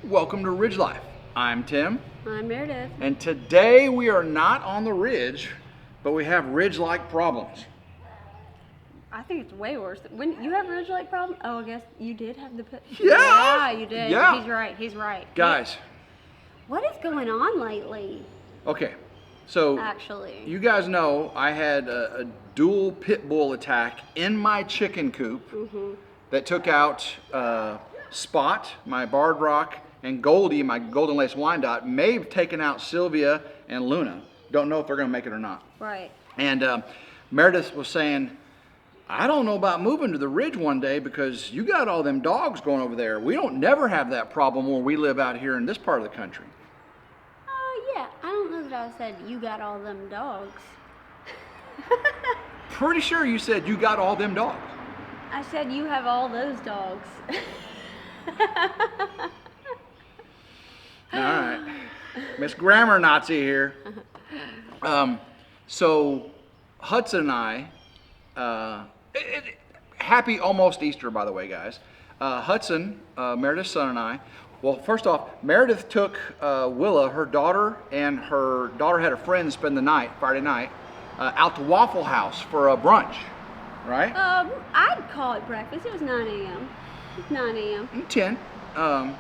Welcome to Ridge Life. I'm Tim. I'm Meredith. And today we are not on the ridge, but we have ridge-like problems. I think it's way worse. When you have a ridge-like problem? Oh, I guess you did have the pit. Yeah. You did. Yeah. He's right. Guys. What is going on lately? Okay, so actually, you guys know I had a dual pit bull attack in my chicken coop that took out Spot, my barred rock, and Goldie, my golden lace Wyandotte. May have taken out Sylvia and Luna. Don't know if they're going to make it or not. Right. And Meredith was saying, I don't know about moving to the ridge one day because you got all them dogs going over there. We don't never have that problem where we live out here in this part of the country. Yeah. I don't know that I said you got all them dogs. Pretty sure you said you got all them dogs. I said you have all those dogs. All right, Miss Grammar Nazi here. So Hudson and I, happy almost Easter, by the way, guys. Hudson, Meredith's son, and I. Well, first off, Meredith took Willa, her daughter, and her daughter had a friend spend the night, Friday night, out to Waffle House for a brunch, right? I'd call it breakfast. It was 9 a.m. 9 a.m. 10.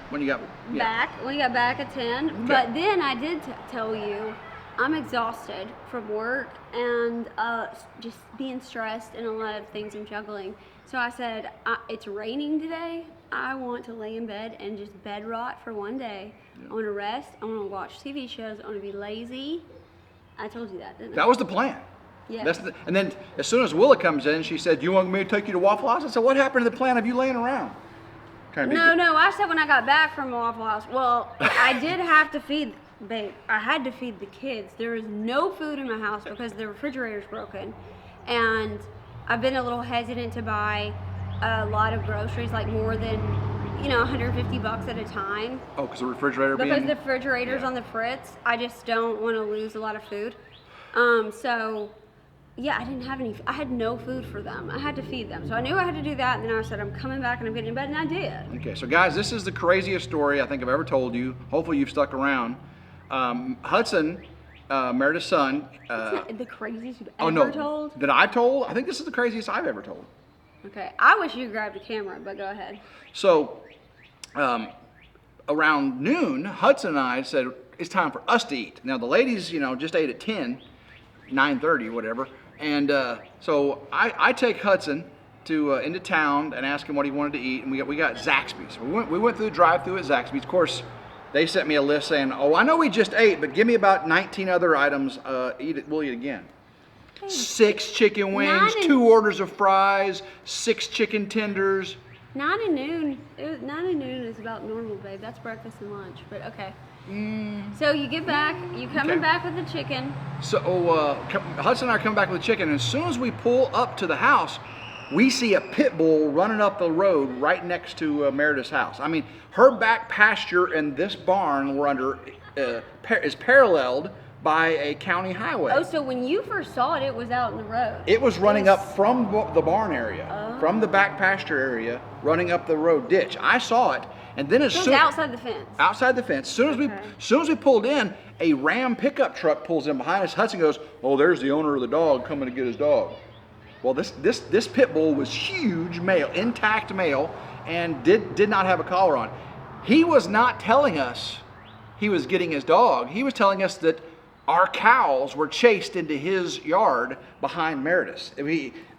When you got When you got back at 10. Okay. But then I did tell you I'm exhausted from work and just being stressed and a lot of things I'm juggling. So I said, it's raining today. I want to lay in bed and just bed rot for one day. I want to rest. I want to watch TV shows. I want to be lazy. I told you that, didn't I? That was the plan. Yeah. And then as soon as Willa comes in, she said, "Do you want me to take you to Waffle House?" I said, "What happened to the plan of you laying around?" No, I said when I got back from Waffle House. Well, I did have to feed, babe. I had to feed the kids. There is no food in my house because the refrigerator's broken. And I've been a little hesitant to buy a lot of groceries, like more than, $150 at a time. Oh, because the refrigerator Because the refrigerator's on the fritz. I just don't want to lose a lot of food. Yeah, I didn't have any. I had no food for them. I had to feed them. So I knew I had to do that. And then I said, I'm coming back and I'm getting in bed. And I did. Okay, so guys, this is the craziest story I think I've ever told you. Hopefully you've stuck around. Hudson, Meredith's son. It's not the craziest you've ever told? That I told? I think this is the craziest I've ever told. Okay, I wish you grabbed a camera, but go ahead. So, around noon, Hudson and I said, it's time for us to eat. Now, the ladies, just ate at 10, 9:30, whatever. And so I take Hudson into town and ask him what he wanted to eat, and we got Zaxby's. We went through the drive-through at Zaxby's. Of course, they sent me a list saying, "Oh, I know we just ate, but give me about 19 other items. We'll eat again." 6 chicken wings, 2 orders of fries, 6 chicken tenders. 9 and noon. 9 and noon is about normal, babe. That's breakfast and lunch. But okay. So you get back, you coming back with the chicken. So Hudson and I come back with the chicken, and as soon as we pull up to the house, we see a pit bull running up the road right next to Meredith's house. I mean, her back pasture and this barn we're under is paralleled by a county highway. Oh, so when you first saw it, it was out in the road. It was running up from the barn area, from the back pasture area, running up the road ditch. I saw it. And then as soon outside the fence. Outside the fence. Soon as we pulled in, a Ram pickup truck pulls in behind us. Hudson goes, "Oh, there's the owner of the dog coming to get his dog." Well, this pit bull was huge, male, intact male, and did not have a collar on. He was not telling us he was getting his dog. He was telling us that our cows were chased into his yard behind Meredith's.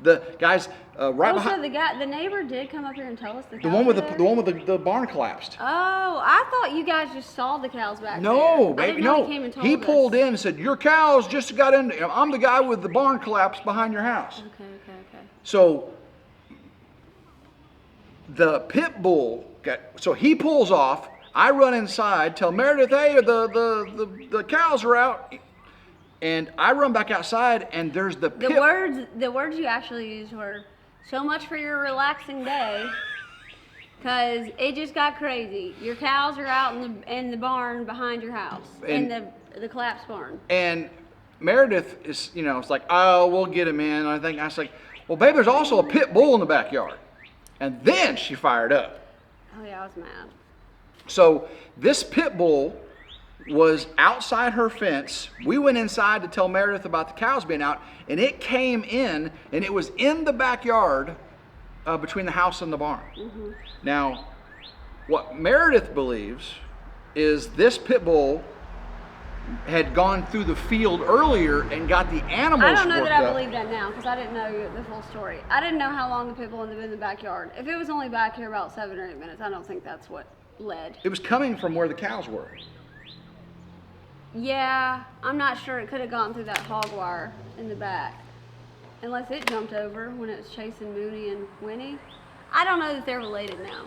The guys right behind. So the neighbor did come up here and tell us the one with the barn collapsed. Oh, I thought you guys just saw the cows back there. No, baby, no. He came and told He us. pulled in and said, "Your cows just got in. I'm the guy with the barn collapsed behind your house." Okay. So the pit bull so he pulls off. I run inside, tell Meredith, "Hey, the cows are out." And I run back outside, and there's the pit. The words you actually used were, "So much for your relaxing day," because it just got crazy. Your cows are out in the barn behind your house, in the collapsed barn. And Meredith is, it's like, "Oh, we'll get him in." I was like, "Well, babe, there's also a pit bull in the backyard." And then she fired up. Oh yeah, I was mad. So this pit bull was outside her fence. We went inside to tell Meredith about the cows being out, and it came in, and it was in the backyard between the house and the barn. Now, what Meredith believes is this pit bull had gone through the field earlier and got the animals I don't know worked that I up. believe that now because I didn't know the full story. I didn't know how long the pit bull had been in the backyard. If it was only back here about 7 or 8 minutes, I don't think that's what led. It was coming from where the cows were. Yeah, I'm not sure it could have gone through that hog wire in the back. Unless it jumped over when it was chasing Mooney and Winnie. I don't know that they're related now.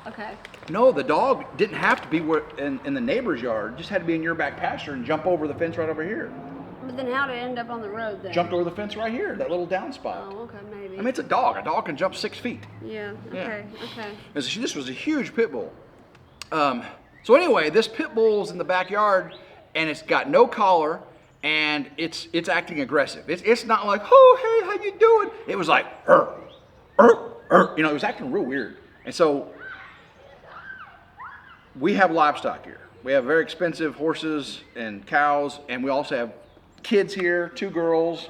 Okay. No, the dog didn't have to be in the neighbor's yard. It just had to be in your back pasture and jump over the fence right over here. But then how did it end up on the road then? Jumped over the fence right here, that little down spot. Oh, okay, maybe. I mean, it's a dog. A dog can jump 6 feet. Yeah, okay, okay. This was a huge pit bull. So anyway, this pit bull's in the backyard, and it's got no collar, and it's acting aggressive. It's not like, oh, hey, how you doing? It was like, it was acting real weird. And so we have livestock here. We have very expensive horses and cows, and we also have kids here, 2 girls,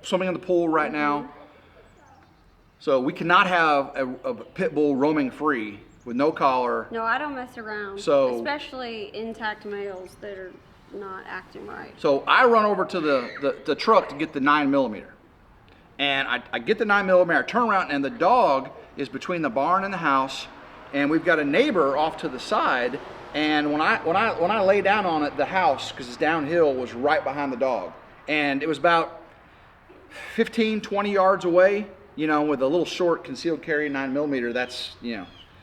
swimming in the pool right now. So we cannot have a pit bull roaming free with no collar. No, I don't mess around. So, especially intact males that are not acting right. So I run over to the truck to get the 9mm. And I get the 9mm, I turn around, and the dog is between the barn and the house, and we've got a neighbor off to the side. And when I lay down on it, the house, because it's downhill, was right behind the dog. And it was about 15, 20 yards away, with a little short concealed carry 9mm, that's,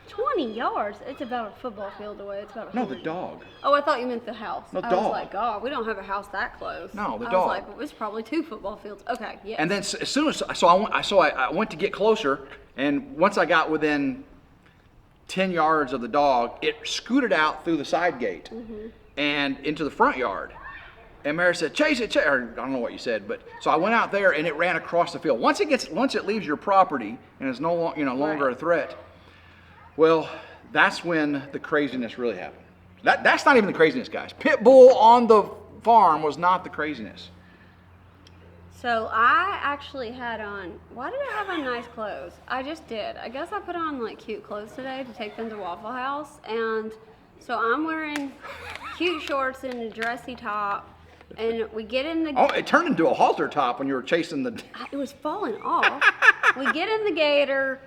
20 yards? It's about a football field away. It's about a No, the dog. Oh, I thought you meant the house. No, I dog. was like, God, we don't have a house that close. No, the I dog. was like, well, it's probably 2 football fields. Okay, yeah. And then as soon as, I went to get closer, and once I got within 10 yards of the dog, it scooted out through the side gate and into the front yard. And Mary said, chase it, or I don't know what you said, but so I went out there and it ran across the field. Once it leaves your property and is no longer a threat, well, that's when the craziness really happened. That's not even the craziness, guys. Pit bull on the farm was not the craziness. So I actually had on, why did I have on nice clothes? I just did. I guess I put on like cute clothes today to take them to Waffle House. And so I'm wearing cute shorts and a dressy top. And we get in the... Oh, it turned into a halter top when you were chasing the... It was falling off. We get in the gator.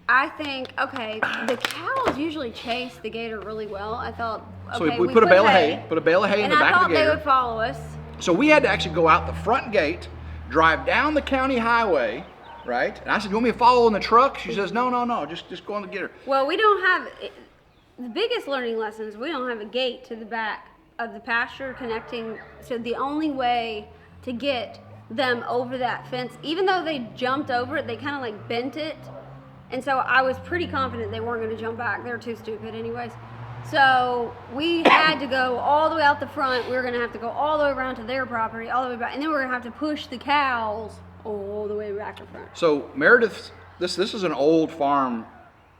I think, okay, the cows usually chase the gator really well. I thought, okay, so we put a bale of hay. Put a bale of hay in the back of the And I gator. thought they would follow us. So we had to actually go out the front gate, drive down the county highway, right? And I said, you want me to follow in the truck? She says, no, just go on the gator. Well, we don't have, the biggest learning lesson is we don't have a gate to the back of the pasture connecting. So the only way to get them over that fence, even though they jumped over it, they kind of like bent it. And so I was pretty confident they weren't going to jump back. They were too stupid anyways. So we had to go all the way out the front. We were going to have to go all the way around to their property, all the way back. And then we were going to have to push the cows all the way back to front. So Meredith, this is an old farm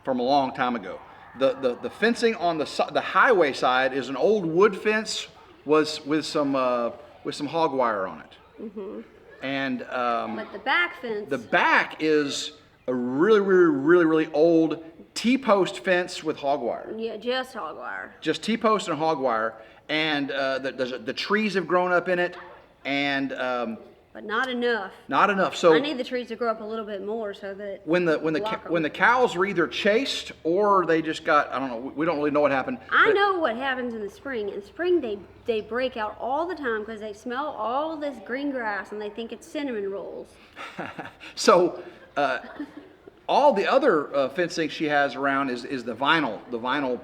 from a long time ago. The fencing on the highway side is an old wood fence with some hog wire on it. And but the back fence. the back is a really old T-post fence with hog wire. Yeah, just hog wire. Just T-post and hog wire, and the trees have grown up in it, and But not enough. not enough. So I need the trees to grow up a little bit more so that when the block 'em. when the cows were either chased or they just got, I don't know, we don't really know what happened. I but- know what happens in the spring. In spring, they break out all the time because they smell all this green grass and they think it's cinnamon rolls. So all the other fencing she has around is the vinyl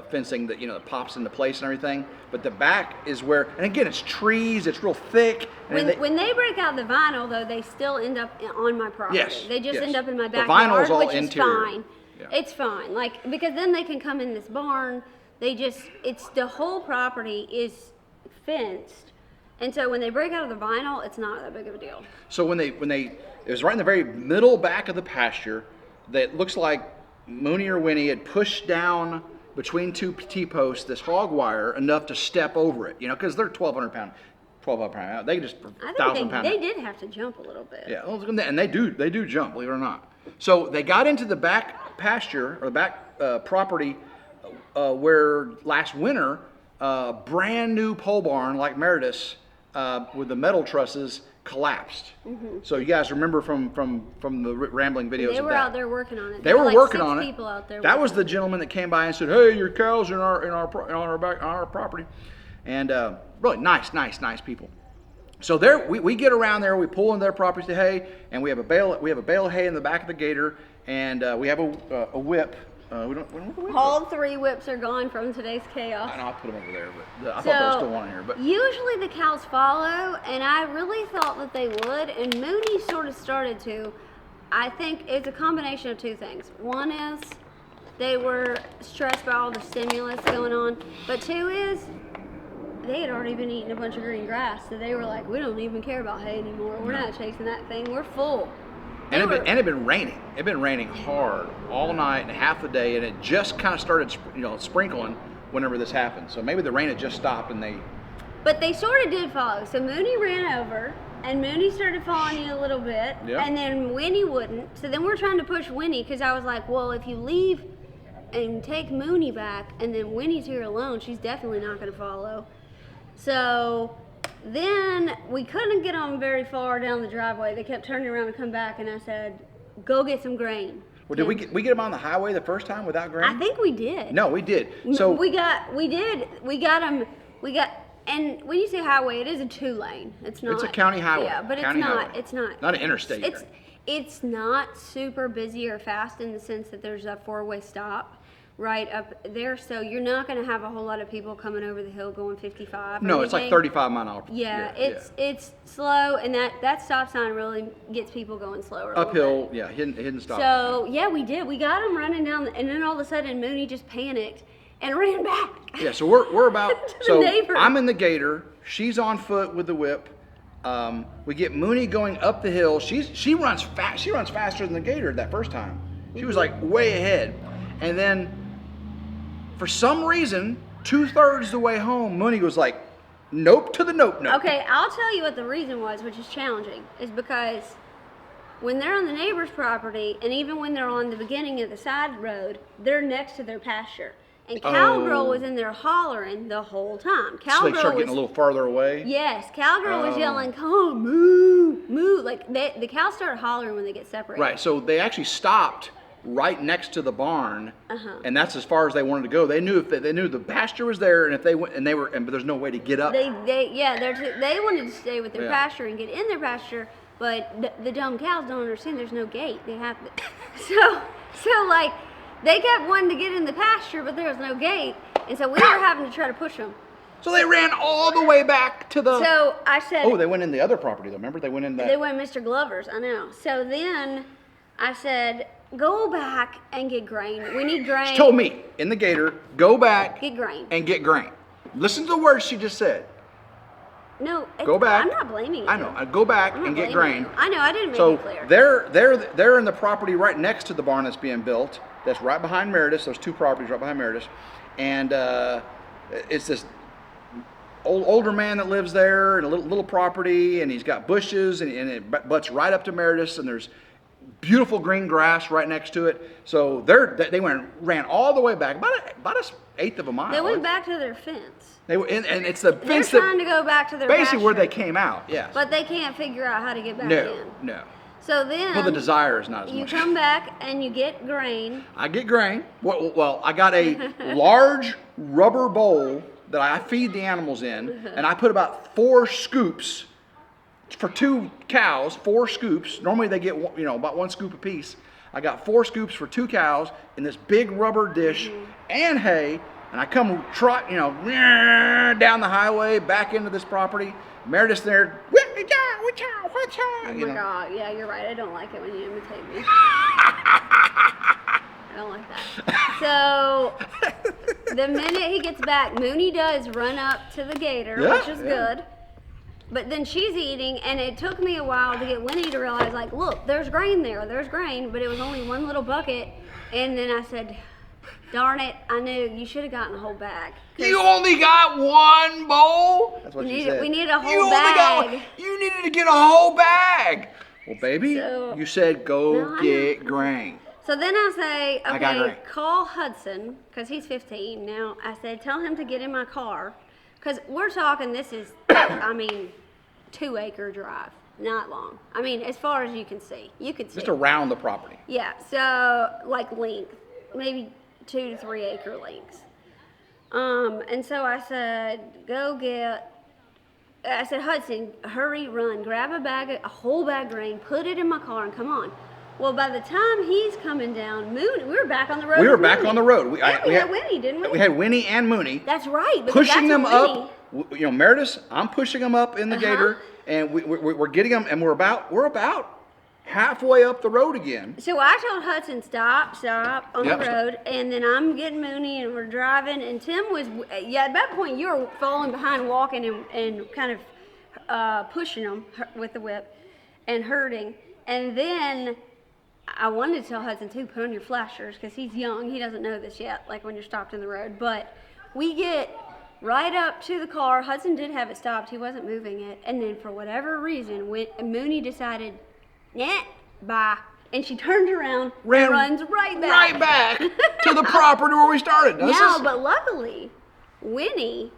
fencing that that pops into place and everything. But the back is where, and again, it's trees, it's real thick. And When they break out the vinyl, though, they still end up on my property. Yes, They just yes. end up in my The backyard, vinyl's all which interior. is fine. Yeah. It's fine, because then they can come in this barn. It's the whole property is fenced, and so when they break out of the vinyl, it's not that big of a deal. So when it was right in the very middle back of the pasture, that looks like Mooney or Winnie had pushed down between two T-posts, this hog wire, enough to step over it, you know, because they're 1,200 pound. They just I 1,000 think pound. they did have to jump a little bit. Yeah, and they do jump, believe it or not. So they got into the back pasture or the back property where last winter, brand new pole barn like Meredith's with the metal trusses collapsed. So you guys remember from the rambling videos. They were out there working on it. They were like working on it. People out there. That was the gentleman that came by and said, "Hey, your cows are on our property," and really nice people. So there, we get around there, we pull in their property, say hey, and we have a bale of hay in the back of the gator, and we have a whip. All 3 whips are gone from today's chaos. I know, I'll put them over there, but I thought there was still one in here. But usually the cows follow, and I really thought that they would, and Mooney sort of started to. I think it's a combination of 2 things. One is they were stressed by all the stimulus going on, but 2 is they had already been eating a bunch of green grass, so they were like, we don't even care about hay anymore. We're not chasing that thing. We're full. And it had been raining. It had been raining hard all night and half the day, and it just kind of started, sprinkling whenever this happened. So maybe the rain had just stopped, and they. But they sort of did follow. So Mooney ran over, and Mooney started following you a little bit, and then Winnie wouldn't. So then we're trying to push Winnie because I was like, well, if you leave and take Mooney back, and then Winnie's here alone, she's definitely not going to follow. So then we couldn't get them very far down the driveway. They kept turning around and come back, and I said, go get some grain. Well, did we get them on the highway the first time without grain? I think we did. No, we did. So we got them. And when you say highway, it is a 2-lane. It's not. It's a county highway. Yeah, but county it's not. highway. It's not. Not an interstate. It's not super busy or fast in the sense that there's a 4-way stop right up there, so you're not going to have a whole lot of people coming over the hill going 55. No, it's like 35 mile an hour. Yeah, it's slow, and that stop sign really gets people going slower. Uphill, yeah, hidden stop. So yeah, we did. We got them running down, and then all of a sudden Mooney just panicked and ran back. Yeah, so we're about. So neighbor. I'm in the gator. She's on foot with the whip. We get Mooney going up the hill. She runs fast. She runs faster than the gator that first time. She was like way ahead, and then. For some reason, 2/3 the way home, Mooney was like, nope to the nope. Okay, I'll tell you what the reason was, which is challenging, is because when they're on the neighbor's property, and even when they're on the beginning of the side road, they're next to their pasture. And Cowgirl was in there hollering the whole time. So they start getting a little farther away? Yes, Cowgirl was yelling, come on, moo, moo. Like, the cows start hollering when they get separated. Right, so they actually stopped right next to the barn, and that's as far as they wanted to go. They knew they knew the pasture was there, and if they went, but there's no way to get up. They wanted to stay with their pasture and get in their pasture, but the dumb cows don't understand. There's no gate. They have to, so like they kept wanting to get in the pasture, but there was no gate, and so we were having to try to push them. So they ran all the way back to the. So I said. Oh, they went in the other property though. Remember, they went in that. They went Mr. Glover's. I know. So then I said, go back and get grain. We need grain. She told me in the gator, go back. Get grain. And get grain. Listen to the words she just said. No, go back. I'm not blaming you. I know. Go back and get grain. You. I know. I didn't make it clear. So they're in the property right next to the barn that's being built. That's right behind Meredith's. Those 2 properties right behind Meredith's, and it's this older man that lives there in a little property, and he's got bushes, and it butts right up to Meredith's, and there's beautiful green grass right next to it. So they ran all the way back, about an 1/8 of a mile. They went back to their fence. They were, and it's the fence. They're trying to go back to their basically pasture, where they came out. Yes. But they can't figure out how to get back in. No. So then. Well, the desire is not as much. You come back and you get grain. I get grain. Well, I got a large rubber bowl that I feed the animals in, and I put about 4 scoops for 2 cows. 4 scoops. Normally they get about 1 scoop apiece. I got 4 scoops for 2 cows in this big rubber dish and hay, and I come trot down the highway back into this property. Meredith's there. Oh my God, yeah, you're right. I don't like it when you imitate me. I don't like that. So the minute he gets back, Mooney does run up to the gator, which is good. But then she's eating, and it took me a while to get Winnie to realize, like, look, there's grain there. There's grain, but it was only 1 little bucket. And then I said, Darn it, I knew you should have gotten a whole bag. You only got one bowl? That's what she said. We need a whole bag. You needed to get a whole bag. Well, baby, So, you said go get grain. So then I say, I got okay, grain. call Hudson, because he's 15 now. I said, tell him to get in my car, because we're talking, this is, 2-acre drive, not long. I mean, as far as you can see. You could see. Just around the property. Yeah, so like length, maybe 2 to 3 acre lengths. And so I said, I said, Hudson, hurry, run, grab a whole bag of grain, put it in my car, and come on. Well, by the time he's coming down, Mooney, we were back on the road. We were back on the road. We had Winnie, didn't we? We had Winnie and Mooney. That's right. Pushing them up. You know, Meredith, I'm pushing them up in the gator, and we're getting them, and we're about halfway up the road again. So I told Hudson, stop on the road, and then I'm getting Mooney, and we're driving, and Tim was, at that point you were falling behind, walking and kind of pushing him with the whip and hurting. And then I wanted to tell Hudson too, put on your flashers, because he's young, he doesn't know this yet, like when you're stopped in the road. But we get right up to the car. Hudson did have it stopped, he wasn't moving it, and then for whatever reason, Mooney decided, nah, bye. And she turned around and runs right back. To the property where we started. But luckily, Winnie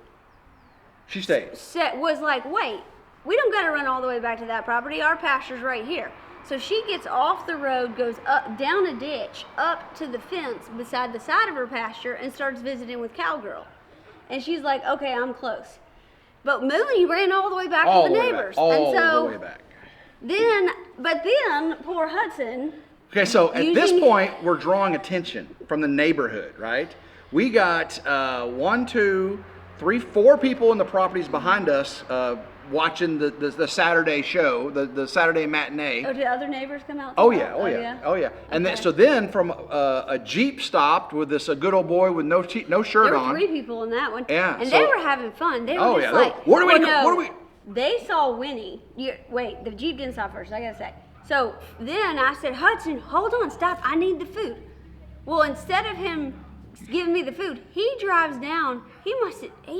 she stayed. Was like, wait, we don't got to run all the way back to that property. Our pasture's right here. So she gets off the road, goes up down a ditch, up to the fence beside the side of her pasture, and starts visiting with Cowgirl. And she's like, okay, I'm close. But Mooney ran all the way back to the neighbors. All the way back. Then, poor Hudson. Okay, so at this point, we're drawing attention from the neighborhood, right? We got 1, 2, 3, 4 people in the properties behind us watching the Saturday show, the Saturday matinee. Oh, did other neighbors come out? Oh yeah. And then, so then from a Jeep stopped with this good old boy with no shirt on. There were 3 people in that one. Yeah. And they were having fun. They were just like, what are we? They saw Winnie. Wait, the Jeep didn't stop first, I gotta say. So then I said, Hudson, hold on, stop, I need the food. Well, instead of him giving me the food, he drives down. He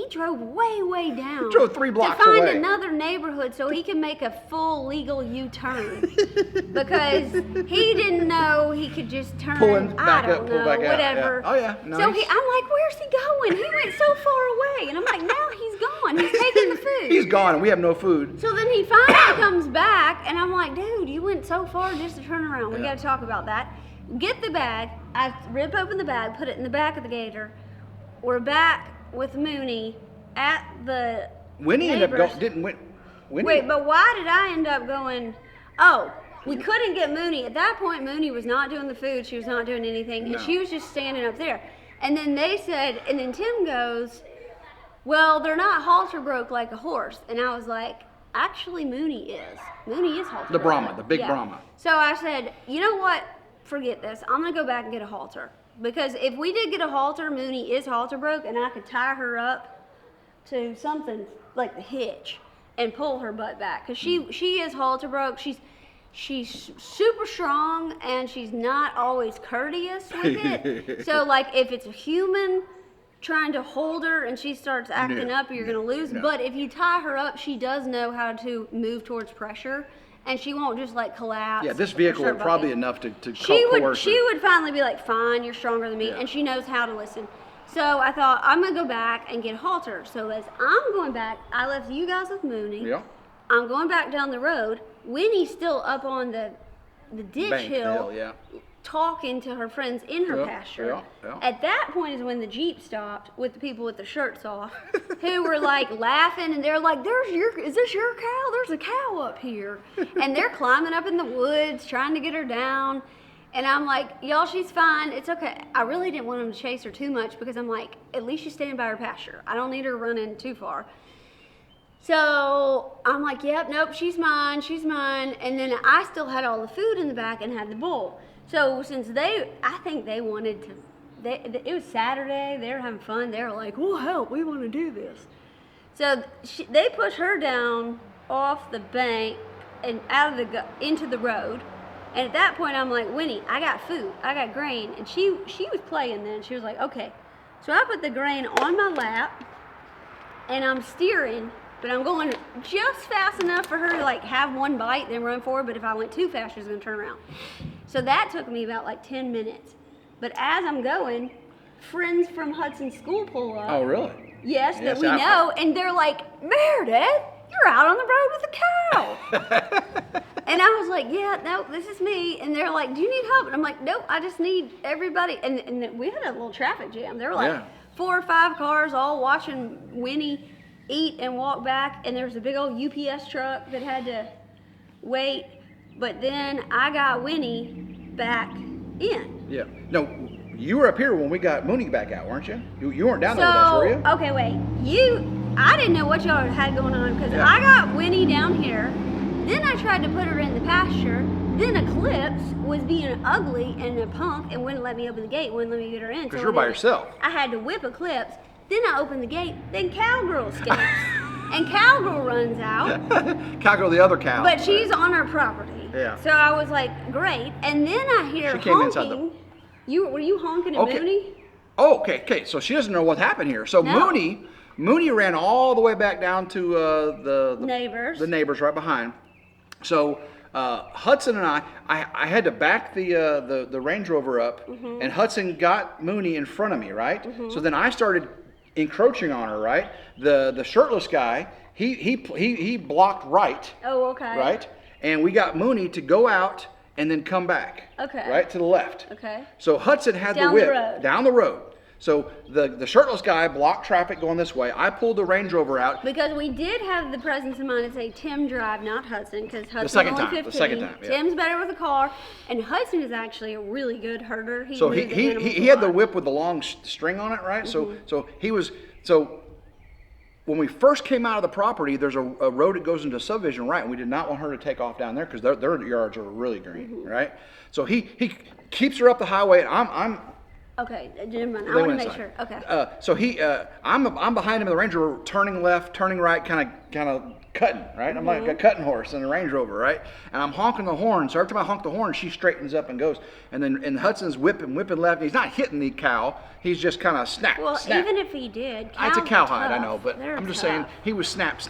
drove way down. He drove 3 blocks to find away. another neighborhood so he can make a full legal U-turn. Because he didn't know he could just turn, pull back out. whatever. Yeah. Oh yeah, nice. So I'm like, where's he going? He went so far away. And I'm like, now he's gone. He's taking the food. He's gone and we have no food. So then he finally comes back and I'm like, dude, you went so far just to turn around. We got to talk about that. Get the bag. I rip open the bag, put it in the back of the gator. We're back with Mooney at the Winnie neighbors. ended up didn't win. Winnie. Wait, but why did I end up going? Oh, we couldn't get Mooney. At that point, Mooney was not doing the food. She was not doing anything. And she was just standing up there. And then they said, and then Tim goes, well, they're not halter broke like a horse. And I was like, actually, Mooney is. Mooney is halter broke. The Brahma, the big Brahma. So I said, you know what? Forget this. I'm going to go back and get a halter. Because if we did get a halter, Mooney is halter broke, and I could tie her up to something like the hitch and pull her butt back. Because she is halter broke. She's super strong, and she's not always courteous with it. So, like, if it's a human trying to hold her and she starts acting up, you're going to lose. No. But if you tie her up, she does know how to move towards pressure. And she won't just like collapse. Yeah, this vehicle would probably enough to she would finally be like, fine, you're stronger than me, and she knows how to listen. So I thought, I'm gonna go back and get a halter. So as I'm going back, I left you guys with Mooney. Yeah. I'm going back down the road. Winnie's still up on the ditch hill, talking to her friends in her pasture. Yeah. At that point is when the Jeep stopped with the people with the shirts off, who were like laughing, and they're like, is this your cow? There's a cow up here. And they're climbing up in the woods, trying to get her down. And I'm like, y'all, she's fine. It's okay. I really didn't want them to chase her too much because I'm like, at least she's staying by her pasture. I don't need her running too far. So I'm like, yep, nope, she's mine. And then I still had all the food in the back and had the bull. So since I think they wanted to, it was Saturday, they were having fun, they were like, well, help, we want to do this. So they pushed her down off the bank and into the road. And at that point, I'm like, Winnie, I got food, I got grain. And she was playing then. She was like, okay. So I put the grain on my lap, and I'm steering, but I'm going just fast enough for her to like have one bite, then run forward. But if I went too fast, she was gonna turn around. So that took me about like 10 minutes. But as I'm going, friends from Hudson's school pull up. Oh, really? Yes, that we know, and they're like, Meredith, you're out on the road with a cow. And I was like, yeah, no, this is me. And they're like, do you need help? And I'm like, nope, I just need everybody. And we had a little traffic jam. There were like 4 or 5 cars all watching Winnie eat and walk back. And there was a big old UPS truck that had to wait. But then I got Winnie back in. Yeah. No, you were up here when we got Mooney back out, weren't you? You weren't down there with us, were you? Okay, wait. I didn't know what y'all had going on because I got Winnie down here. Then I tried to put her in the pasture. Then Eclipse was being ugly and a punk and wouldn't let me open the gate, wouldn't let me get her in. Because you're by yourself. I had to whip Eclipse. Then I opened the gate. Then Cowgirl escapes. And Cowgirl runs out. Cowgirl, the other cow. But she's on her property. Yeah. So I was like, great. And then I hear she came honking. Inside Were you honking at Mooney? Oh, okay. So she doesn't know what happened here. So No. Mooney ran all the way back down to the Neighbors. The neighbors right behind. So Hudson and I had to back the Range Rover up, and Hudson got Mooney in front of me, right? So then I started encroaching on her, right? The shirtless guy, he blocked right. Oh, okay. Right, and we got Mooney to go out and then come back. Okay. Right to the left. Okay. So Hudson had Down the whip the road. down the road. So the shirtless guy blocked traffic going this way. I pulled the Range Rover out. Because we did have the presence of mind to say Tim drive, not Hudson, because Hudson's second only time, 15. the second time, yeah. Tim's better with a car, and Hudson is actually a really good herder. So moves the animals he a had the lot. whip with the long string on it, right? So when we first came out of the property, there's a road that goes into a subdivision, right? And we did not want her to take off down there because their yards are really green, right? So he keeps her up the highway, and I'm Okay, never mind. I They want to went make inside. sure. Okay. So I'm behind him in the Range Rover, turning left, turning right, kind of cutting, right? I'm like a cutting horse in the Range Rover, right? And I'm honking the horn. So every time I honk the horn, she straightens up and goes. And Hudson's whipping left. He's not hitting the cow. He's just kind of snap. Well, snap. even if he did, It's a cows cowhide, are I tough. know, but They're I'm just tough. saying he was snap.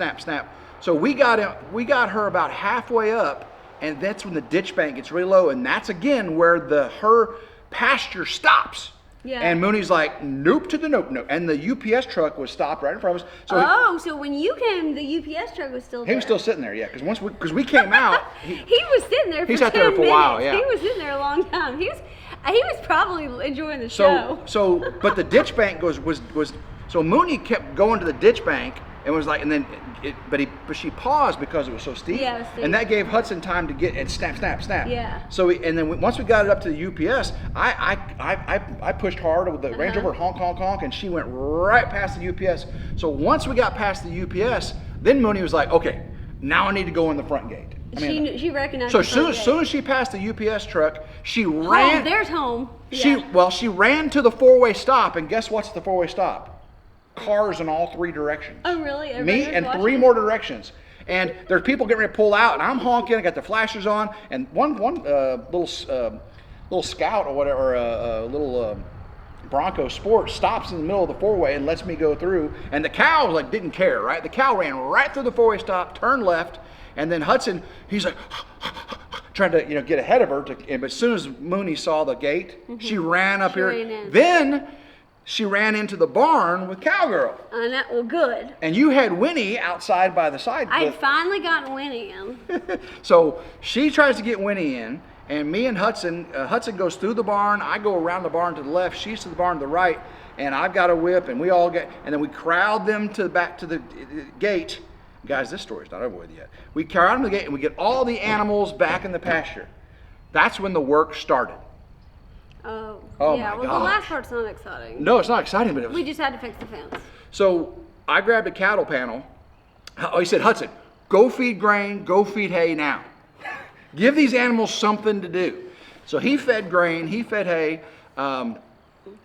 So we got her about halfway up, and that's when the ditch bank gets really low, and that's again where her pasture stops. Yeah. And Mooney's like, nope to the nope. And the UPS truck was stopped right in front of us. So when you came, the UPS truck was still there. He was still sitting there, yeah. Because we came out. He was sitting there for He 10 sat there for a while, minutes. yeah. He was sitting there a long time. He was probably enjoying the show. But the ditch bank was so Mooney kept going to the ditch bank and was like, and then but she paused because it was so steep. Yeah, it was steep. And that gave Hudson time to get and snap. Yeah. So once we got it up to the UPS, I pushed hard with the Range Rover, honk, and she went right past the UPS. So once we got past the UPS, then Mooney was like, okay, now I need to go in the front gate. She recognized. So the front as gate. soon as she passed the UPS truck, she ran. Home, there's home. She ran to the four-way stop, and guess what's the four-way stop? Cars in all 3 directions. Oh, really? Me Everybody was and watching? 3 more directions. And there's people getting ready to pull out, and I'm honking. I got the flashers on, and one little Scout or whatever, or little Bronco Sport stops in the middle of the four-way and lets me go through. And the cow didn't care, right? The cow ran right through the four-way stop, turned left, and then Hudson, he's like trying to get ahead of her. But as soon as Mooney saw the gate, she ran up here. ran in. Then she ran into the barn with Cowgirl. Well, good. And you had Winnie outside by the side. I had finally gotten Winnie in. So she tries to get Winnie in, and me and Hudson goes through the barn. I go around the barn to the left. She's to the barn to the right, and I've got a whip, and we all get, and then we crowd them back to the gate. Guys, this story's not over with yet. We crowd them to the gate, and we get all the animals back in the pasture. That's when the work started. Oh my well, the gosh. last part's not exciting. No, it's not exciting, but it was. We just had to fix the fence. So I grabbed a cattle panel. Oh, he said, Hudson, go feed grain, go feed hay now. Give these animals something to do. So he fed grain, he fed hay.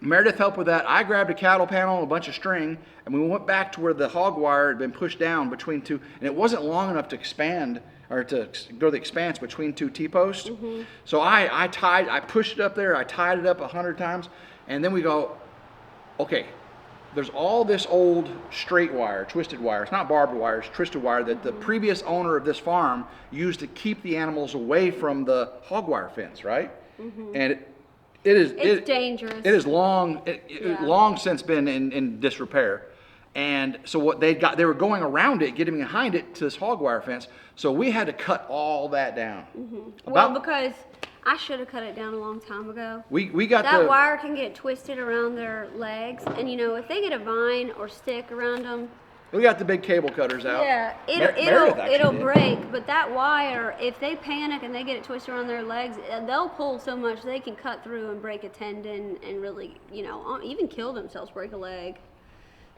Meredith helped with that. I grabbed a cattle panel and a bunch of string, and we went back to where the hog wire had been pushed down between two, and it wasn't long enough to expand or to go the expanse between two T-posts. So I pushed it up there, I tied it up 100 times, and then we go, okay, there's all this old straight wire, twisted wire. It's not barbed wire, it's twisted wire that the previous owner of this farm used to keep the animals away from the hog wire fence, right? And it's dangerous. It is long since been in disrepair. And so what they were going around it, getting behind it to this hog wire fence. So we had to cut all that down. Well, because I should have cut it down a long time ago. We got that wire can get twisted around their legs, and if they get a vine or stick around them. We got the big cable cutters out. Yeah, it'll break. But that wire, if they panic and they get it twisted around their legs, they'll pull so much they can cut through and break a tendon and really, even kill themselves, break a leg.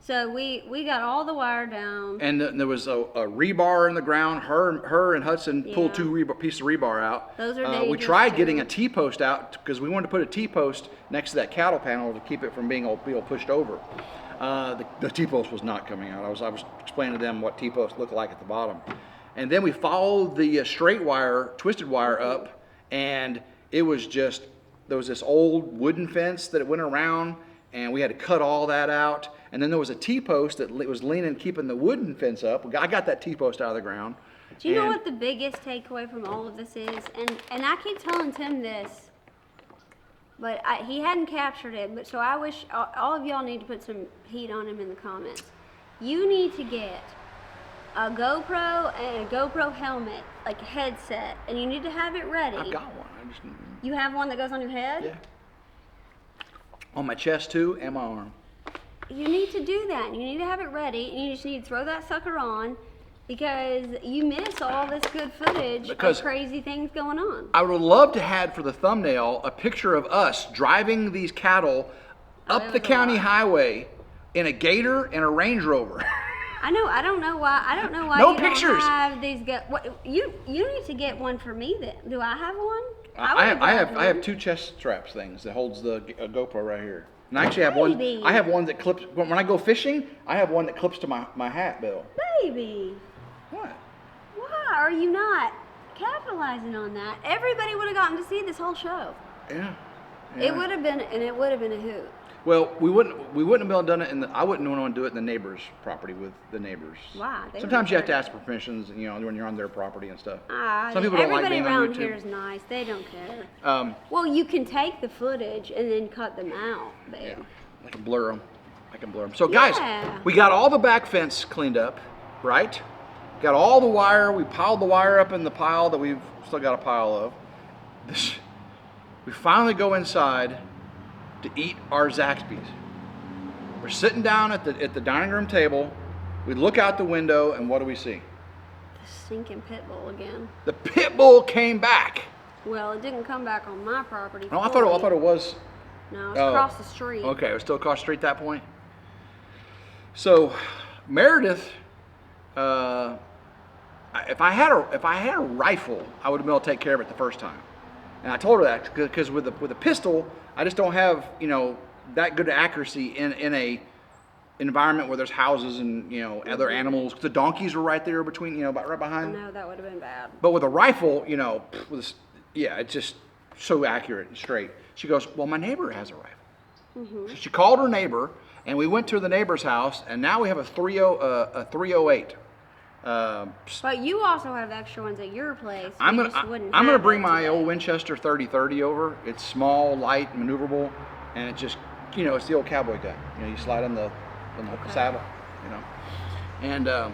So we got all the wire down. And there was a rebar in the ground. Her and Hudson pulled two pieces of rebar out. Those are dangerous. We tried getting a T-post out because we wanted to put a T-post next to that cattle panel to keep it from being all pushed over. The T-post was not coming out. I was explaining to them what T-posts look like at the bottom. And then we followed the straight wire, twisted wire up, and it was just, there was this old wooden fence that it went around, and we had to cut all that out. And then there was a T-post that was leaning, keeping the wooden fence up. I got that T-post out of the ground. Do you know what the biggest takeaway from all of this is? And I keep telling Tim this, but he hadn't captured it. But so I wish all of y'all need to put some heat on him in the comments. You need to get a GoPro and a GoPro helmet, like a headset, and you need to have it ready. I've got one. You have one that goes on your head? Yeah. On my chest too, and my arm. You need to do that. You need to have it ready, and you just need to throw that sucker on, because you miss all this good footage of crazy things going on. I would love to have for the thumbnail a picture of us driving these cattle up the county highway in a Gator and a Range Rover. I know. I don't know why. No you pictures. Don't have these. You need to get one for me then. Do I have one? I have two chest straps things that holds the GoPro right here. And I actually have one. I have one that clips when I go fishing. I have one that clips to my hat, Bill. Baby. What? Why are you not capitalizing on that? Everybody would have gotten to see this whole show. Yeah. It would have been, and it would have been a hoot. Well, we wouldn't have been able to done it I wouldn't want to do it in the neighbor's property with the neighbors. Why? Sometimes you have to ask for permissions, when you're on their property and stuff. Some people don't like being on YouTube. Everybody around here is nice. They don't care. Well, you can take the footage and then cut them out, babe. Yeah, I can blur them. So guys, we got all the back fence cleaned up, right? Got all the wire. We piled the wire up in the pile that we've still got a pile of. We finally go inside to eat our Zaxby's. We're sitting down at the dining room table. We look out the window, and what do we see? The stinking pit bull again. The pit bull came back. Well, it didn't come back on my property. No, I thought it was. No, it's across the street. Okay, it was still across the street at that point. So, Meredith, if I had a rifle, I would have been able to take care of it the first time. And I told her that because with a pistol, I just don't have that good accuracy in a environment where there's houses and other animals. The donkeys were right there between right behind. No, that would have been bad. But with a rifle, it's just so accurate and straight. She goes, well, my neighbor has a rifle. So she called her neighbor, and we went to the neighbor's house, and now we have a 308. But you also have extra ones at your place. I'm gonna bring my old Winchester 30-30 over. It's small, light, maneuverable, and it just it's the old cowboy gun. You slide in the saddle, and it'd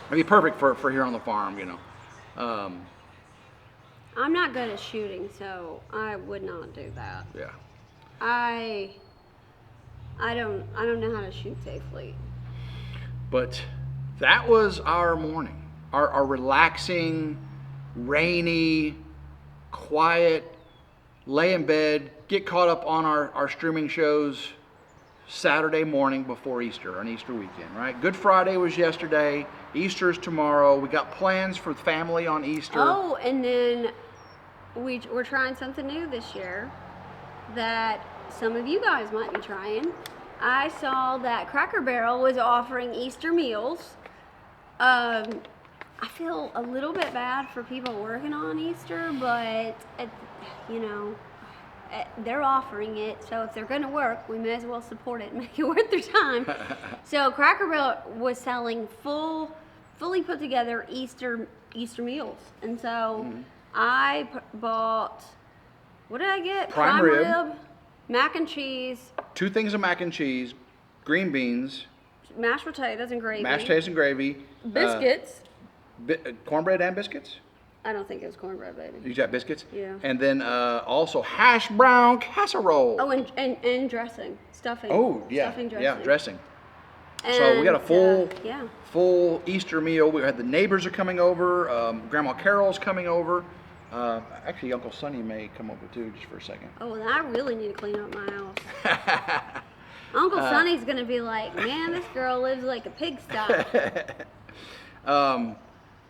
be perfect for here on the farm. I'm not good at shooting, so I would not do that. Yeah. I don't know how to shoot safely. But that was our morning, our relaxing, rainy, quiet, lay in bed, get caught up on our streaming shows Saturday morning before Easter, on Easter weekend, right? Good Friday was yesterday, Easter's tomorrow. We got plans for the family on Easter. Oh, and then we're trying something new this year that some of you guys might be trying. I saw that Cracker Barrel was offering Easter meals. I feel a little bit bad for people working on Easter, but they're offering it, so if they're going to work, we may as well support it and make it worth their time. So Cracker Barrel was selling fully put together Easter meals, and so I bought, what did I get? Prime rib, mac and cheese, 2 things of mac and cheese, green beans, mashed potatoes and gravy, biscuits. Cornbread and biscuits. I don't think it was cornbread, baby. You got biscuits? Yeah. And then also hash brown casserole. Oh, and dressing, stuffing. Oh, yeah. Stuffing, dressing. Yeah, dressing. And, so we got a full Easter meal. We had the neighbors are coming over. Grandma Carol's coming over. Actually, Uncle Sonny may come over too, just for a second. Oh, well, I really need to clean up my house. Uncle Sonny's gonna be like, man, this girl lives like a pigsty.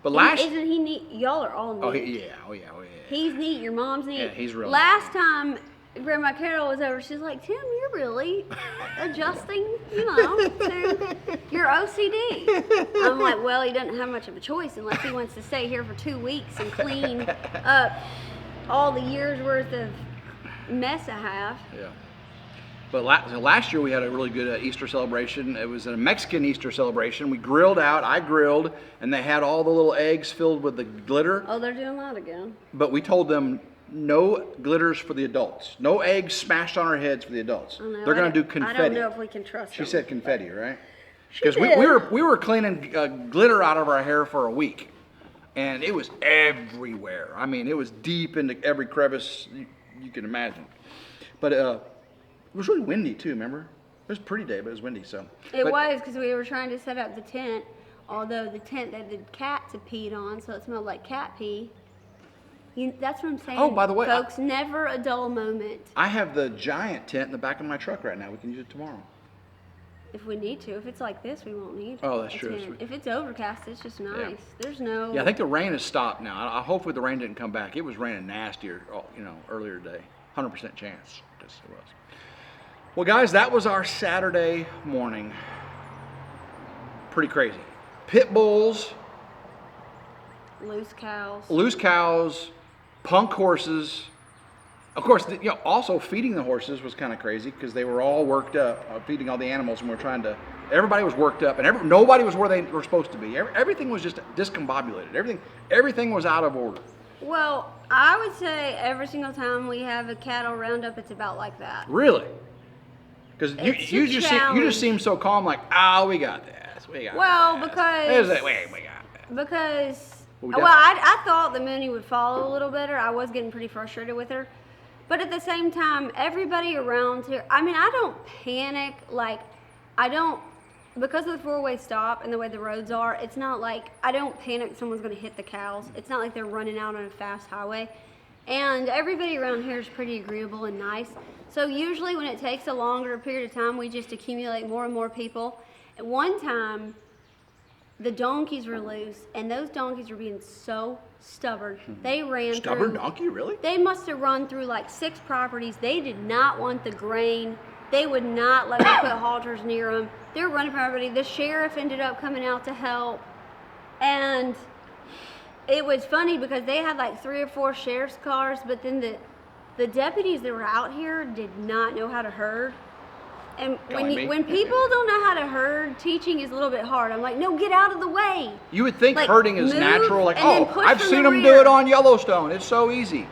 But last isn't he neat? Y'all are all neat. Oh yeah. He's neat. Your mom's neat. Yeah, he's real. Last time Grandma Carol was over, she's like, Tim, you're really adjusting, to your OCD. I'm like, well, he doesn't have much of a choice unless he wants to stay here for 2 weeks and clean up all the years worth of mess I have. Yeah. But last year we had a really good Easter celebration. It was a Mexican Easter celebration. We grilled out, I grilled, and they had all the little eggs filled with the glitter. Oh, they're doing that again. But we told them no glitters for the adults. No eggs smashed on our heads for the adults. They're going to do confetti. I don't know if we can trust them. She said confetti, right? Because we were cleaning glitter out of our hair for a week. And it was everywhere. I mean, it was deep into every crevice you can imagine. But it was really windy too, remember? It was a pretty day, but it was windy, so. It was, because we were trying to set up the tent, although the tent that the cats had peed on, so it smelled like cat pee. That's what I'm saying. Oh, by the way, folks, never a dull moment. I have the giant tent in the back of my truck right now. We can use it tomorrow. If we need to. If it's like this, we won't need Oh, that's a true. tent. If it's overcast, it's just nice. Yeah. There's no... Yeah, I think the rain has stopped now. Hopefully the rain didn't come back. It was raining nastier, earlier today. 100% chance. Yes, it was. Well, guys, that was our Saturday morning. Pretty crazy. Pit bulls, Loose cows, punk horses. Of course, also feeding the horses was kind of crazy because they were all worked up, feeding all the animals, and everybody was worked up, and nobody was where they were supposed to be. Everything was just discombobulated. Everything was out of order. Well, I would say every single time we have a cattle roundup, it's about like that. Really? Because you just seem so calm, like, we got this. We got this. Because... we got this. Because... I thought the Mooney would follow a little better. I was getting pretty frustrated with her. But at the same time, everybody around here, I mean, I don't panic. Because of the four-way stop and the way the roads are, it's not like, I don't panic someone's going to hit the cows. It's not like they're running out on a fast highway. And everybody around here is pretty agreeable and nice. So usually when it takes a longer period of time, we just accumulate more and more people. At one time, the donkeys were loose, and those donkeys were being so stubborn. They ran Stubborn donkey, really? They must have run through like 6 properties. They did not want the grain. They would not let me put halters near them. They were running from everybody. The sheriff ended up coming out to help. And it was funny because they had like 3 or 4 sheriff's cars, but then the deputies that were out here did not know how to herd. And when people don't know how to herd, teaching is a little bit hard. I'm like, no, get out of the way. You would think herding is natural. Like, I've seen them rear. do it on Yellowstone. It's so easy.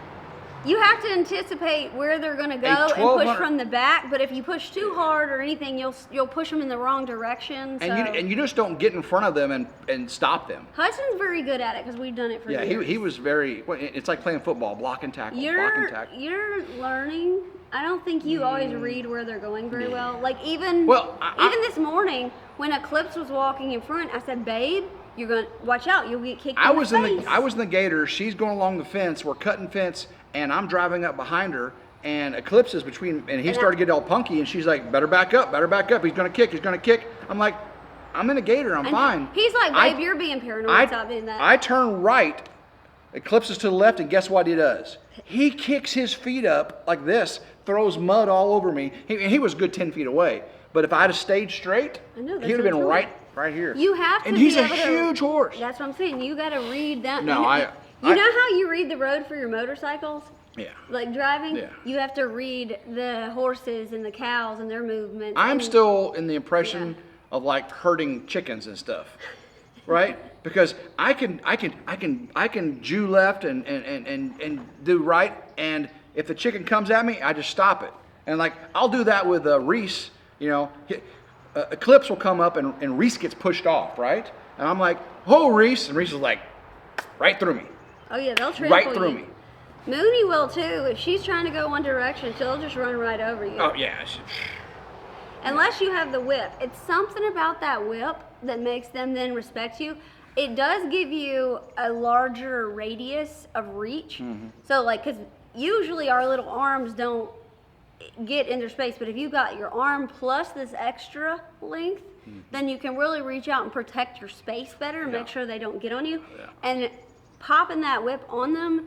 You have to anticipate where they're going to go and push from the back. But if you push too hard or anything, you'll push them in the wrong direction. So. And you just don't get in front of them and stop them. Hudson's very good at it because we've done it for years. Yeah, he was very. It's like playing football, block and tackle, block and tackle. You're learning. I don't think you always read where they're going very well. Like even this morning when Eclipse was walking in front, I said, "Babe, you're gonna watch out. You'll get kicked in the face." I was in the gator. She's going along the fence. We're cutting fence, and I'm driving up behind her. And Eclipse is between, and he started to get all punky, and she's like, "Better back up, better back up. He's gonna kick." I'm like, "I'm in a gator. I'm fine." He's like, "Babe, you're being paranoid. Stop doing that." I turn right. Eclipse is to the left, and guess what he does? He kicks his feet up like this, throws mud all over me. He was a good 10 feet away. But if I'd have stayed straight, I know, he would have been right here. You have to. And he's a huge horse. That's what I'm saying. You got to read that. No, you know how you read the road for your motorcycles? Yeah. Like driving? Yeah. You have to read the horses and the cows and their movements. I'm still in the impression of like herding chickens and stuff, right? Because I can Jew left and do right, and if the chicken comes at me, I just stop it. And like I'll do that with Reese. You know, Eclipse will come up and Reese gets pushed off, right? And I'm like, "Oh, Reese," and Reese is like, right through me. Oh yeah, they'll trample right through you. me. Mooney will too. If she's trying to go one direction, she'll just run right over you. Oh yeah. Unless you have the whip. It's something about that whip that makes them then respect you. It does give you a larger radius of reach. So like, because usually our little arms don't get in their space, but if you got your arm plus this extra length, then you can really reach out and protect your space better and make sure they don't get on you. And popping that whip on them,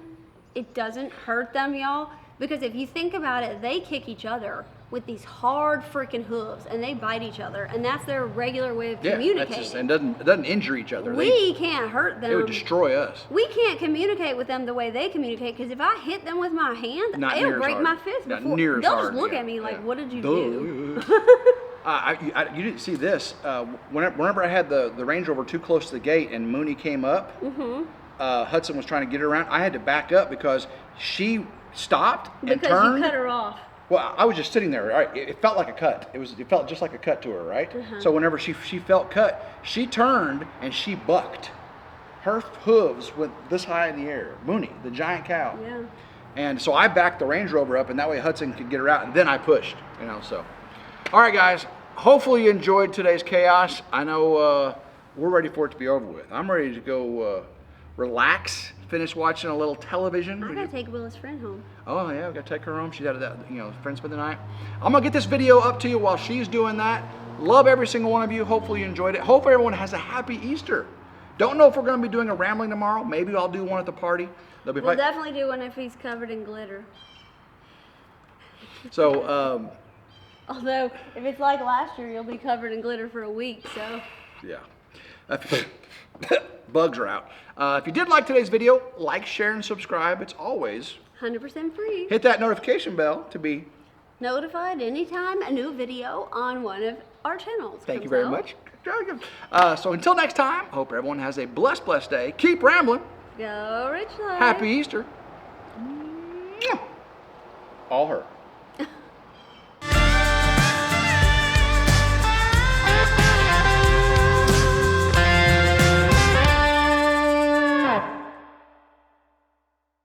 it doesn't hurt them, y'all, because if you think about it, they kick each other with these hard freaking hooves and they bite each other, and that's their regular way of communicating. And it doesn't injure each other. We can't hurt them. They would destroy us. We can't communicate with them the way they communicate, because if I hit them with my hand, it'll break my fist. Not before near as they'll hard, just look at me like, "What did you do?" You didn't see this. Whenever I had the Range Rover too close to the gate and Mooney came up, Hudson was trying to get her around. I had to back up because she stopped and turned. Because you cut her off. Well, I was just sitting there. Right? It felt like a cut. It felt just like a cut to her, right? So whenever she felt cut, she turned and she bucked. Her hooves went this high in the air. Mooney, the giant cow. Yeah. And so I backed the Range Rover up, and that way Hudson could get her out, and then I pushed. You know, so. All right, guys. Hopefully you enjoyed today's chaos. I know we're ready for it to be over with. I'm ready to go relax, finish watching a little television. I gotta take Willa's friend home. Oh yeah, we gotta take her home. She's out of that, friends spend the night. I'm gonna get this video up to you while she's doing that. Love every single one of you. Hopefully you enjoyed it. Hope everyone has a happy Easter. Don't know if we're gonna be doing a rambling tomorrow. Maybe I'll do one at the party. We'll definitely do one if he's covered in glitter. So, although if it's like last year, you'll be covered in glitter for a week. So. Yeah. Bugs are out. If you did like today's video, like, share, and subscribe. It's always 100% free. Hit that notification bell to be notified anytime a new video on one of our channels. Thank you very much. So until next time, hope everyone has a blessed day. Keep rambling. Go RidgeLife. Happy Easter. All her.